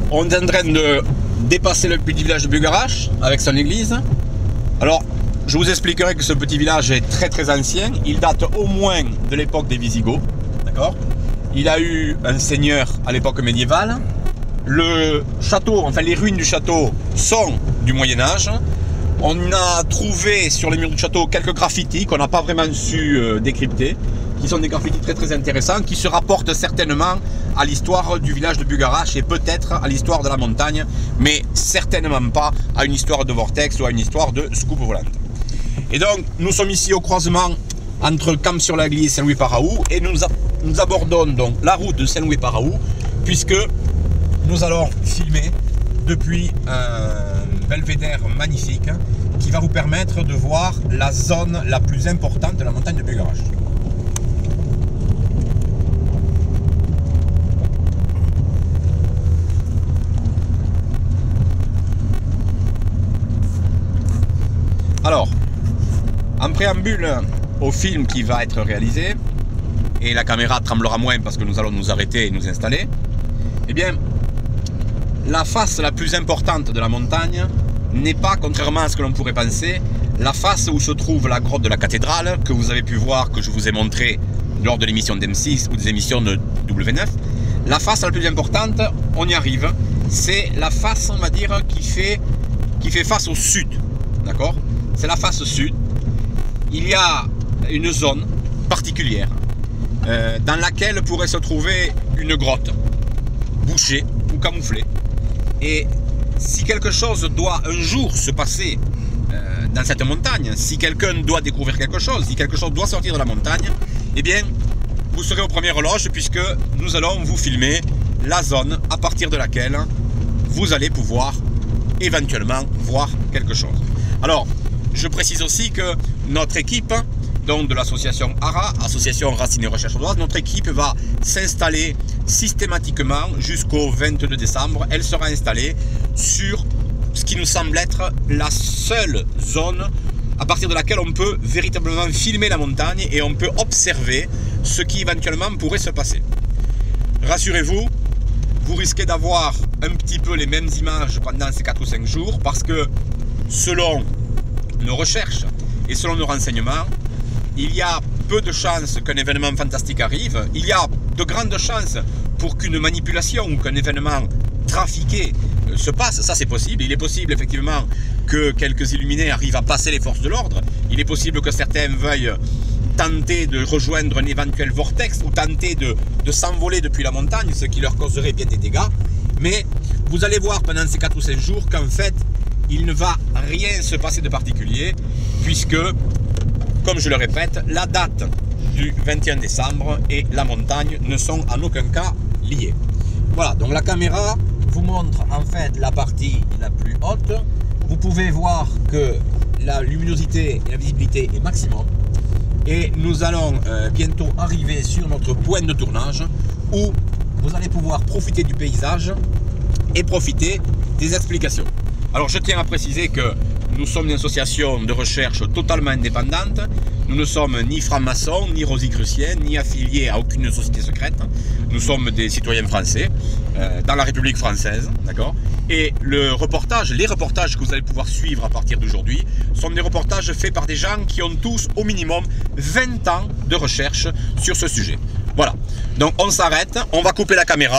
On est en train de dépasser le petit village de Bugarache avec son église. Alors, je vous expliquerai que ce petit village est très ancien. Il date au moins de l'époque des Visigoths. D'accord ? Il a eu un seigneur à l'époque médiévale. Le château, enfin les ruines du château sont du Moyen-Âge. On a trouvé sur les murs du château quelques graffitis qu'on n'a pas vraiment su décrypter, qui sont des graffitis très intéressants, qui se rapportent certainement à l'histoire du village de Bugarache et peut-être à l'histoire de la montagne, mais certainement pas à une histoire de vortex ou à une histoire de scoop volante. Et donc nous sommes ici au croisement entre Camps-sur-l'Agly et Saint-Louis-Paraou et nous abordons donc la route de Saint-Louis-Paraou puisque nous allons filmer depuis un belvédère magnifique qui va vous permettre de voir la zone la plus importante de la montagne de Bugarache. Alors, en préambule au film qui va être réalisé, et la caméra tremblera moins parce que nous allons nous arrêter et nous installer, eh bien, la face la plus importante de la montagne n'est pas, contrairement à ce que l'on pourrait penser, la face où se trouve la grotte de la cathédrale, que vous avez pu voir, que je vous ai montré lors de l'émission d'M6 ou des émissions de W9. La face la plus importante, on y arrive, c'est la face, on va dire, qui fait face au sud. D'accord ? C'est la face sud. Il y a une zone particulière dans laquelle pourrait se trouver une grotte, bouchée ou camouflée. Et si quelque chose doit un jour se passer dans cette montagne, si quelqu'un doit découvrir quelque chose, si quelque chose doit sortir de la montagne, eh bien, vous serez aux premières loges puisque nous allons vous filmer la zone à partir de laquelle vous allez pouvoir éventuellement voir quelque chose. Alors, je précise aussi que notre équipe, donc de l'association ARA, Association Racines et Recherche Audoise, notre équipe va s'installer systématiquement jusqu'au 22 décembre. Elle sera installée sur ce qui nous semble être la seule zone à partir de laquelle on peut véritablement filmer la montagne et on peut observer ce qui éventuellement pourrait se passer. Rassurez-vous, vous risquez d'avoir un petit peu les mêmes images pendant ces 4 ou 5 jours parce que selon nos recherches et selon nos renseignements, il y a peu de chances qu'un événement fantastique arrive. Il y a de grandes chances pour qu'une manipulation ou qu'un événement trafiqué se passe. Ça, c'est possible. Il est possible effectivement que quelques illuminés arrivent à passer les forces de l'ordre. Il est possible que certains veuillent tenter de rejoindre un éventuel vortex ou tenter de s'envoler depuis la montagne, ce qui leur causerait bien des dégâts. Mais vous allez voir pendant ces 4 ou 5 jours qu'en fait, il ne va rien se passer de particulier puisque, comme je le répète, la date du 21 décembre et la montagne ne sont en aucun cas liées. Voilà, donc la caméra vous montre en fait la partie la plus haute. Vous pouvez voir que la luminosité et la visibilité est maximum. Et nous allons bientôt arriver sur notre point de tournage où vous allez pouvoir profiter du paysage et profiter des explications. Alors je tiens à préciser que nous sommes une association de recherche totalement indépendante. Nous ne sommes ni francs-maçons, ni rosicruciens, ni affiliés à aucune société secrète. Nous sommes des citoyens français dans la République française, d'accord ? Et les reportages que vous allez pouvoir suivre à partir d'aujourd'hui sont des reportages faits par des gens qui ont tous au minimum 20 ans de recherche sur ce sujet. Voilà, donc on s'arrête, on va couper la caméra.